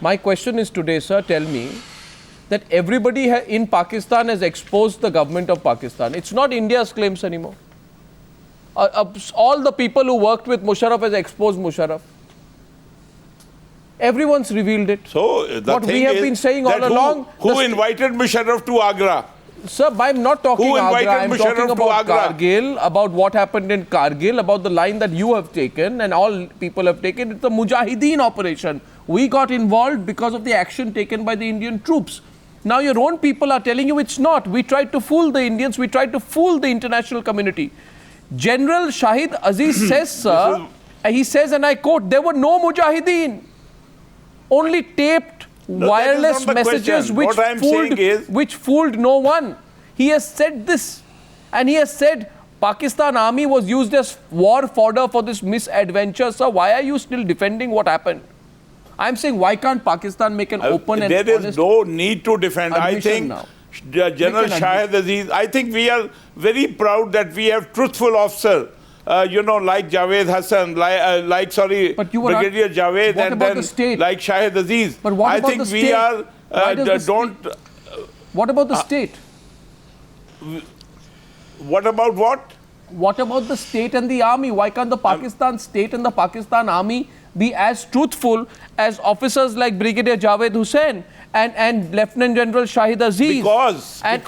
My question is today, sir, tell me that everybody in Pakistan has exposed the government of Pakistan. It's not India's claims anymore. All the people who worked with Musharraf has exposed Musharraf. Everyone's revealed it. So what we have been saying all along. Who invited Musharraf to Agra? Sir, I'm not talking Agra. I'm talking about Kargil, about what happened in Kargil, about the line that you have taken and all people have taken. It's a Mujahideen operation. We got involved because of the action taken by the Indian troops. Now your own people are telling you it's not. We tried to fool the Indians. We tried to fool the international community. General Shahid Aziz says, sir, he says, and I quote, there were no Mujahideen. Only taped wireless messages which fooled no one. He has said this. And he has said Pakistan army was used as war fodder for this misadventure. Sir, why are you still defending what happened? I'm saying, why can't Pakistan make an open and honest There is no need to defend. I think General Shahid Aziz, I think we are very proud that we have truthful officer, like Javed Hassan, Brigadier Javed, and then like Shahid Aziz. But what about the state? What about the state? What about what? What about the state and the army? Why can't the Pakistan state and the Pakistan army be as truthful as officers like Brigadier Javed Hussain and Lieutenant General Shahid Aziz? Because let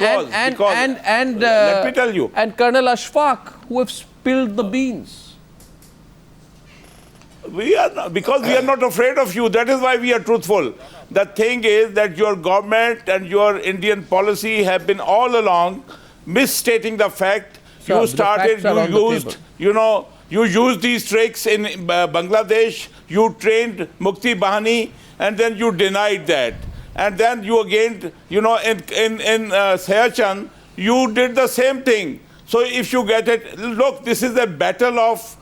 me tell you. And Colonel Ashfaq, who have spilled the beans. Because we are not afraid of you. That is why we are truthful. The thing is that your government and your Indian policy have been all along misstating the fact. Sir, You used these tricks in Bangladesh, you trained Mukti Bahani, and then you denied that. And then you again, in Siachen, you did the same thing. So if you get it, look, this is a battle of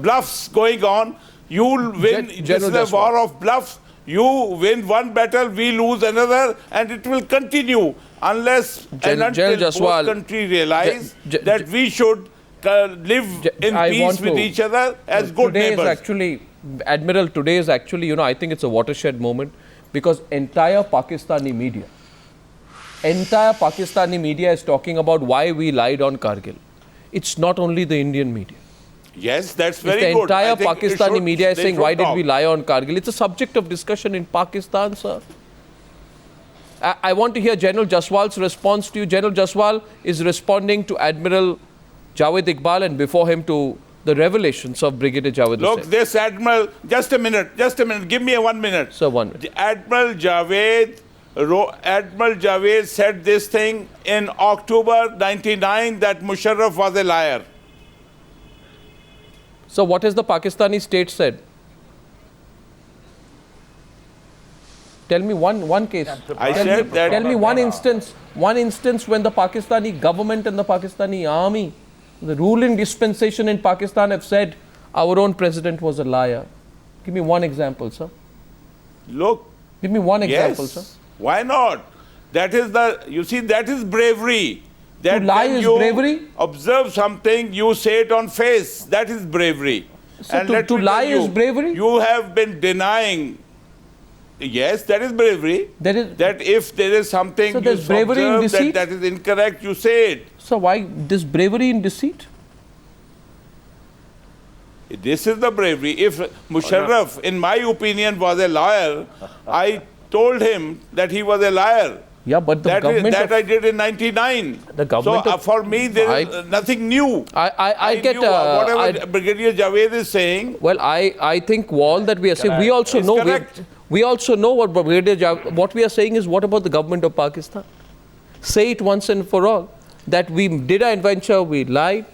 bluffs going on. You'll win. This is a war of bluffs. You win one battle, we lose another, and it will continue unless and until both countries realize that we should live in peace with each other as good neighbors. Admiral, today is actually, I think it's a watershed moment because entire Pakistani media is talking about why we lied on Kargil. It's not only the Indian media. Yes, that's very good. The entire Pakistani media is saying, why did we lie on Kargil? It's a subject of discussion in Pakistan, sir. I want to hear General Jaswal's response to you. General Jaswal is responding to Admiral Javed Iqbal and before him to the revelations of Brigadier Javed Hussain. Look, this Admiral, just a minute, give me 1 minute. Sir, 1 minute. Admiral Javed said this thing in October 99 that Musharraf was a liar. So what has the Pakistani state said? Tell me one case. Tell me one instance when the Pakistani government and the Pakistani army, the ruling dispensation in Pakistan have said our own president was a liar. Give me one example, sir. Look. Give me one example, sir. Why not? That is that is bravery. That to lie is bravery? Observe something, you say it on face. That is bravery. So and to lie is bravery? You have been denying. Yes, that is bravery. That if there is something so there's bravery in deceit? That is incorrect, you say it. So why this bravery in deceit? This is the bravery. If Musharraf, in my opinion, was a liar, I told him that he was a liar. Yeah, but the government... That I did in 99. The government... So for me, there is nothing new. I get... whatever Brigadier Javed is saying... Well, I think all that we are saying... We also know... We also know what Brigadier Javed... What we are saying is, what about the government of Pakistan? Say it once and for all. That we did an adventure, we lied.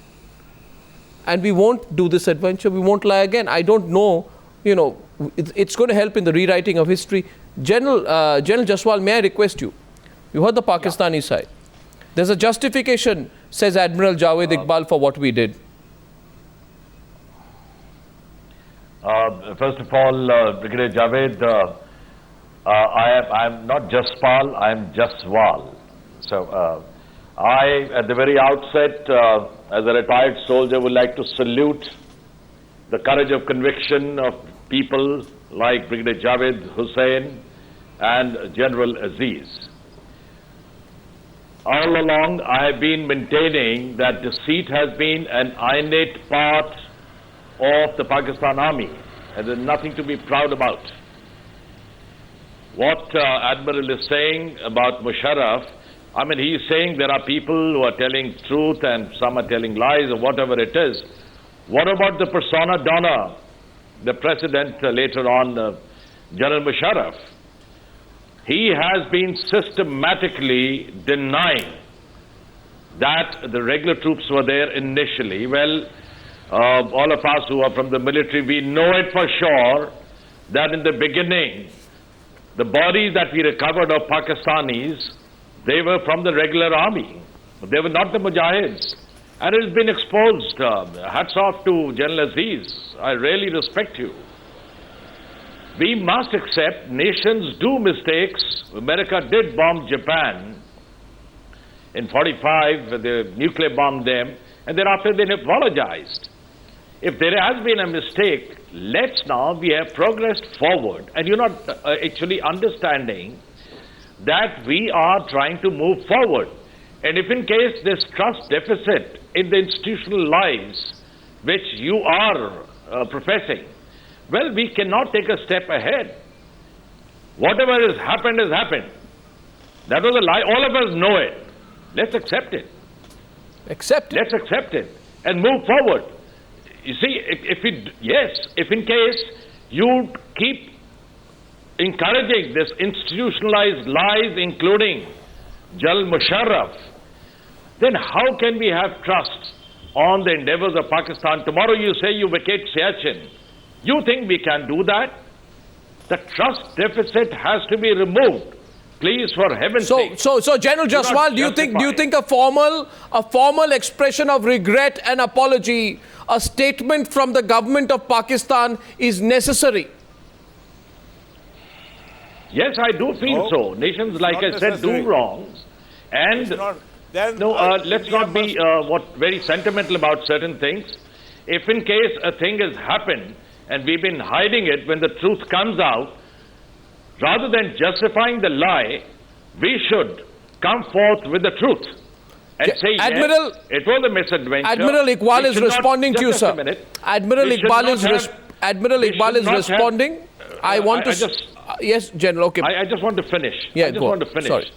And we won't do this adventure, we won't lie again. I don't know, it's going to help in the rewriting of history. General Jaswal, may I request you? You heard the Pakistani side. There's a justification, says Admiral Javed Iqbal, for what we did. First of all, Brigadier Javed, I'm not Jaspal, I'm Jaswal. So I, at the very outset, as a retired soldier, would like to salute the courage of conviction of people like Brigadier Javed Hussain and General Aziz. All along, I have been maintaining that deceit has been an innate part of the Pakistan Army, and there's nothing to be proud about. What Admiral is saying about Musharraf, I mean, he is saying there are people who are telling truth and some are telling lies or whatever it is. What about the persona donna, the president later on, General Musharraf? He has been systematically denying that the regular troops were there initially. Well, all of us who are from the military, we know it for sure that in the beginning, the bodies that we recovered of Pakistanis, they were from the regular army. They were not the Mujahids. And it has been exposed. Hats off to General Aziz. I really respect you. We must accept nations do mistakes. America did bomb Japan in 45, they nuclear bombed them, and thereafter they apologized. If there has been a mistake, let's now, we have progressed forward. And you're not actually understanding that we are trying to move forward. And if in case this trust deficit in the institutional lives, which you are professing, well, we cannot take a step ahead. Whatever has happened has happened. That was a lie. All of us know it. Let's accept it. Accept it. Let's accept it and move forward. You see, if in case you keep encouraging this institutionalized lies, including General Musharraf, then how can we have trust on the endeavors of Pakistan? Tomorrow you say you vacate Siachen. You think we can do that? The trust deficit has to be removed. Please, for heaven's sake. So General Jaswal, do you think a formal expression of regret and apology, a statement from the government of Pakistan is necessary? Yes, I do feel so. Nations, like I said, do wrongs. And let's not be very sentimental about certain things. If in case a thing has happened and we've been hiding it, when the truth comes out, rather than justifying the lie, we should come forth with the truth and say, Admiral, yes, it was a misadventure. Admiral Iqbal is responding to you, sir. Admiral Iqbal is responding. Yes, General, okay. I just want to finish. Yeah, I just want to finish. Sorry.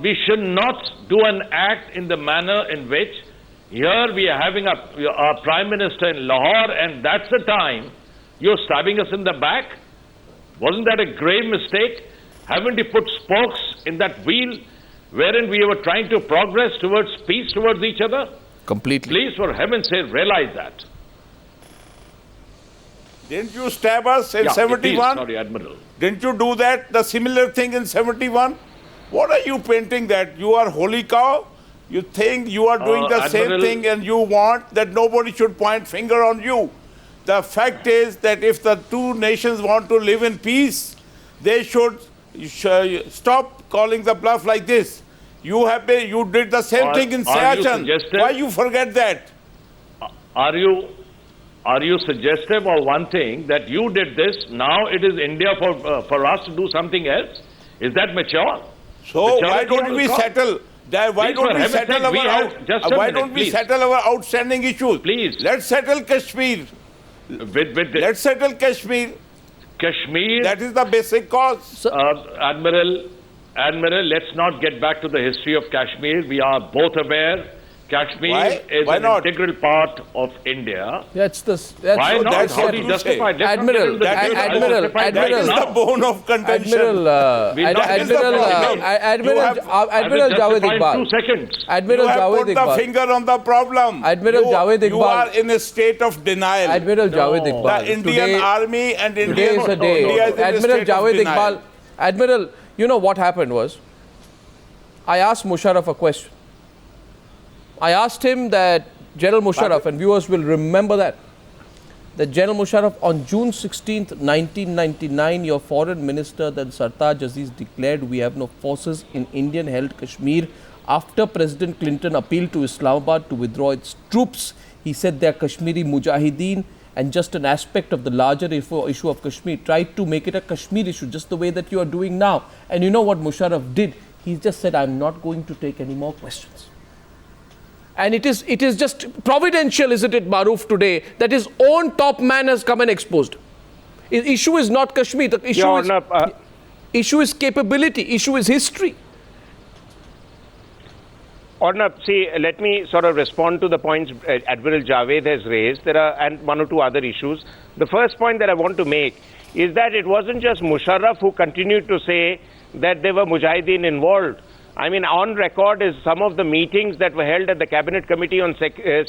We should not do an act in the manner in which here we are having a Prime Minister in Lahore, and that's the time you're stabbing us in the back. Wasn't that a grave mistake? Haven't you put spokes in that wheel wherein we were trying to progress towards peace towards each other? Completely. Please, for heaven's sake, realize that. Didn't you stab us in 71? Sorry, Admiral. Didn't you do that, the similar thing in 71? What are you painting that? You are holy cow? You think you are doing the same thing and you want that nobody should point finger on you. The fact is that if the two nations want to live in peace, they should stop calling the bluff like this. You did the same thing in Siachen. Why you forget that? Are you suggestive of one thing that you did this, now it is India for us to do something else? Is that mature? So why don't we settle? Why don't we settle our outstanding issues? Please. Let's settle Kashmir. Let's settle Kashmir. Kashmir. That is the basic cause. Admiral, let's not get back to the history of Kashmir. We are both aware Kashmir is an integral part of India. Why not? How do you justify it? Admiral, that is the bone of contention. Admiral Javed Iqbal. 2 seconds. Admiral you have Javed put Iqbal. the finger on the problem. Admiral Javed Iqbal. You are in a state of denial. Admiral Javed Iqbal. The Indian Army and India is a day. Admiral Javed Iqbal. Admiral, you know what happened was, I asked Musharraf a question. I asked him that General Musharraf, and viewers will remember that General Musharraf on June 16th, 1999, your foreign minister, then Sartaj Aziz, declared we have no forces in Indian-held Kashmir after President Clinton appealed to Islamabad to withdraw its troops. He said they are Kashmiri Mujahideen and just an aspect of the larger issue of Kashmir, tried to make it a Kashmir issue, just the way that you are doing now. And you know what Musharraf did? He just said, I'm not going to take any more questions. And it is just providential, isn't it, Maruf, today, that his own top man has come and exposed. The issue is not Kashmir. The issue is capability. Issue is history. Arnab, see, let me sort of respond to the points Admiral Javed has raised. There are and one or two other issues. The first point that I want to make is that it wasn't just Musharraf who continued to say that there were Mujahideen involved. I mean, on record is some of the meetings that were held at the Cabinet Committee on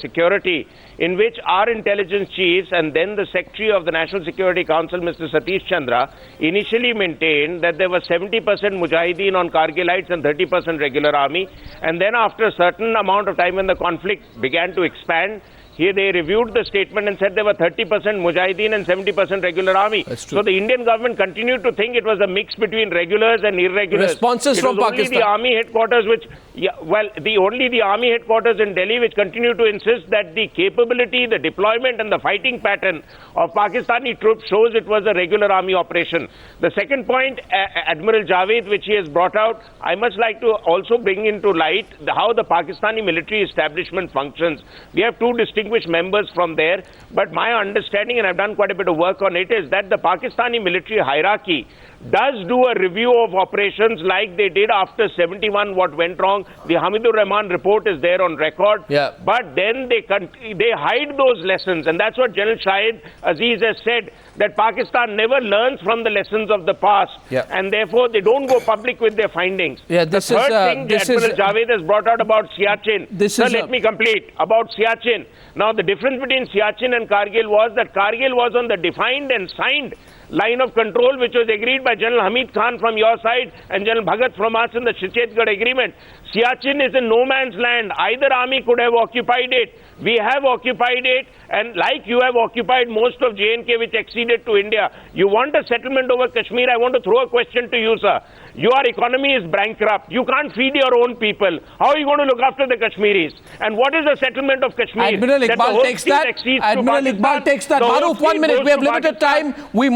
Security, in which our intelligence chiefs and then the Secretary of the National Security Council, Mr. Satish Chandra, initially maintained that there were 70% Mujahideen on Kargilites and 30% regular army. And then after a certain amount of time when the conflict began to expand, here they reviewed the statement and said there were 30% Mujahideen and 70% regular army. So the Indian government continued to think it was a mix between regulars and irregulars. Responses from Pakistan. Only the army headquarters only the army headquarters in Delhi which continue to insist that the capability, the deployment and the fighting pattern of Pakistani troops shows it was a regular army operation. The second point, Admiral Javed, which he has brought out, I must like to also bring into light how the Pakistani military establishment functions. We have two distinguished members from there, but my understanding, and I've done quite a bit of work on it, is that the Pakistani military hierarchy does do a review of operations like they did after 71, what went wrong. The Hamidur Rahman report is there on record. Yeah. But then they hide those lessons. And that's what General Shahid Aziz has said, that Pakistan never learns from the lessons of the past. Yeah. And therefore, they don't go public with their findings. Yeah, the third thing that Admiral Javed has brought out about Siachen. Let me complete. About Siachen. Now, the difference between Siachen and Kargil was that Kargil was on the defined and signed line of control, which was agreed by General Hamid Khan from your side and General Bhagat from us in the Shichetgarh agreement. Siachen is in no man's land. Either army could have occupied it. We have occupied it, and like you have occupied most of J&K, which acceded to India. You want a settlement over Kashmir? I want to throw a question to you, sir. Your economy is bankrupt. You can't feed your own people. How are you going to look after the Kashmiris? And what is the settlement of Kashmir? Admiral Iqbal takes that. Admiral Iqbal takes that. Maruf, 1 minute. We have limited time. We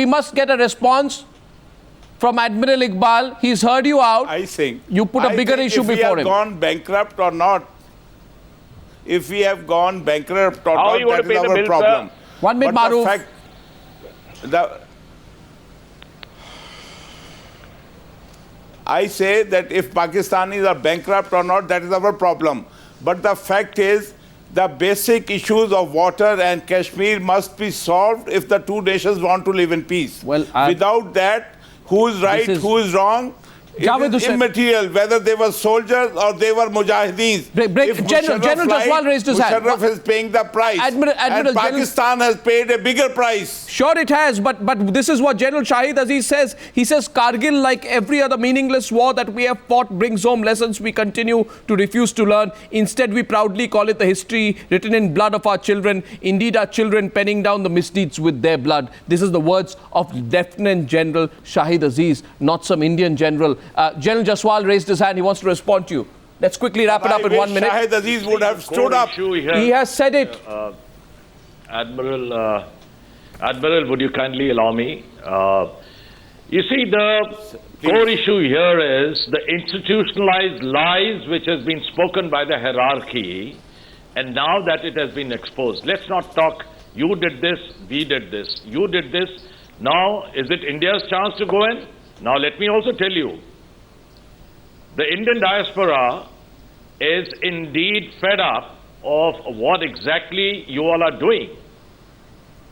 must get a response from Admiral Iqbal. He's heard you out. I think you put a bigger issue before him. If we have gone bankrupt or not, if we have gone bankrupt or not, that is our problem. 1 minute, Maruf. I say that if Pakistanis are bankrupt or not, that is our problem. But the fact is, the basic issues of water and Kashmir must be solved if the two nations want to live in peace. Well, without that, who is right, who is wrong, it is immaterial whether they were soldiers or they were Mujahideens. General Jaswal raised his hand. Musharraf is paying the price. And Pakistan has paid a bigger price. Sure it has, but this is what General Shahid Aziz says. He says Kargil, like every other meaningless war that we have fought, brings home lessons we continue to refuse to learn. Instead, we proudly call it the history written in blood of our children. Indeed, our children penning down the misdeeds with their blood. This is the words of Lieutenant General Shahid Aziz, not some Indian general. General Jaswal raised his hand. He wants to respond to you. Let's quickly wrap it up in 1 minute. Shahid Aziz would have stood up. He has said it. Admiral, would you kindly allow me? You see, the core issue here is the institutionalized lies which has been spoken by the hierarchy, and now that it has been exposed. Let's not talk, you did this, we did this, you did this. Now, is it India's chance to go in? Now, let me also tell you, the Indian diaspora is indeed fed up of what exactly you all are doing.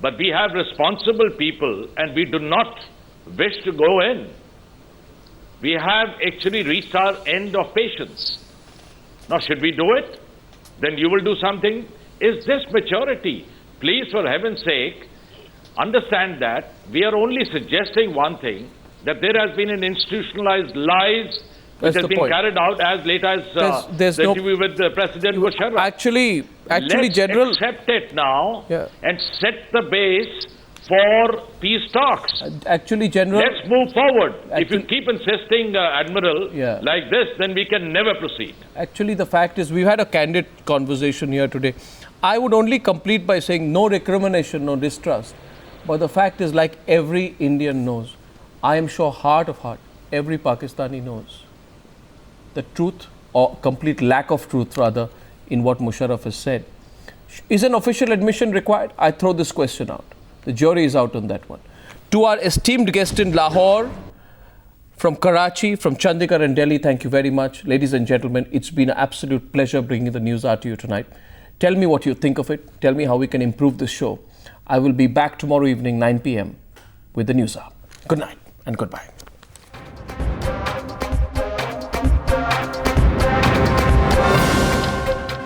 But we have responsible people and we do not wish to go in. We have actually reached our end of patience. Now, should we do it? Then you will do something. Is this maturity? Please, for heaven's sake, understand that we are only suggesting one thing, that there has been an institutionalized lies which has been carried out as late as the interview with President Musharraf. Actually, Let's General, accept it now and set the base for peace talks. Actually, General, let's move forward. If you keep insisting, Admiral, like this, then we can never proceed. Actually, the fact is, we've had a candid conversation here today. I would only complete by saying no recrimination, no distrust. But the fact is, like every Indian knows, I am sure heart of heart, every Pakistani knows the truth, or complete lack of truth rather, in what Musharraf has said. Is an official admission required? I throw this question out. The jury is out on that one. To our esteemed guest in Lahore, from Karachi, from Chandigarh and Delhi, thank you very much. Ladies and gentlemen, it's been an absolute pleasure bringing the news out to you tonight. Tell me what you think of it. Tell me how we can improve this show. I will be back tomorrow evening, 9 p.m. with the Newshour. Good night and goodbye.